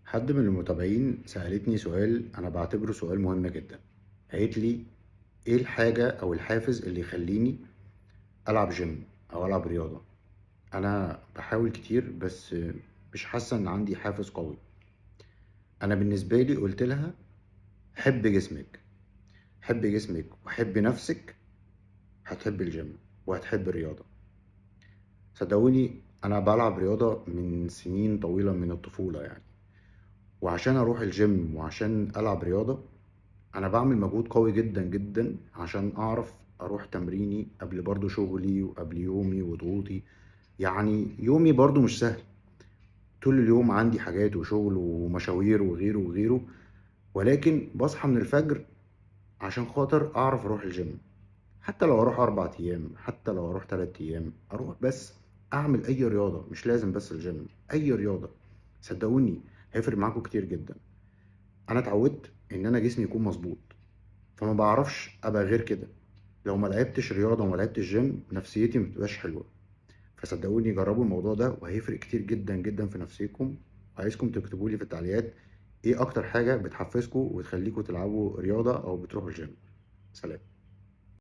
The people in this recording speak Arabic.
حد من المتابعين سألتني سؤال أنا بعتبره سؤال مهم جدا. قالت لي إيه الحاجة أو الحافز اللي يخليني ألعب جيم أو ألعب رياضة. أنا بحاول كتير بس مش حاسة إن عندي حافز قوي. أنا بالنسبة لي قلت لها حب جسمك، حب جسمك وحب نفسك، هتحب الجيم وهتحب الرياضة. صدقوني أنا بلعب رياضة من سنين طويلة من الطفولة يعني، وعشان أروح الجيم وعشان ألعب رياضة انا بعمل مجهود قوي جدا جدا عشان اعرف اروح تمريني قبل برضو شغلي وقبل يومي وضغوطي. يعني يومي برضو مش سهل، طول اليوم عندي حاجات وشغل ومشاوير وغيره وغيره، ولكن بصحى من الفجر عشان خاطر اعرف اروح الجيم. حتى لو اروح 4 ايام، حتى لو اروح 3 ايام اروح، بس اعمل اي رياضة، مش لازم بس الجيم، اي رياضة. صدقوني هيفرق معاكم كتير جدا. انا اتعودت ان انا جسمي يكون مظبوط، فما بعرفش ابقى غير كده. لو ما لعبتش رياضه وما لعبتش جيم نفسيتي ما بتبقاش حلوه. فصدقوني جربوا الموضوع ده وهيفرق كتير جدا جدا في نفسيكم. عايزكم تكتبوا لي في التعليقات ايه اكتر حاجه بتحفزكم وتخليكم تلعبوا رياضه او بتروحوا الجيم. سلام.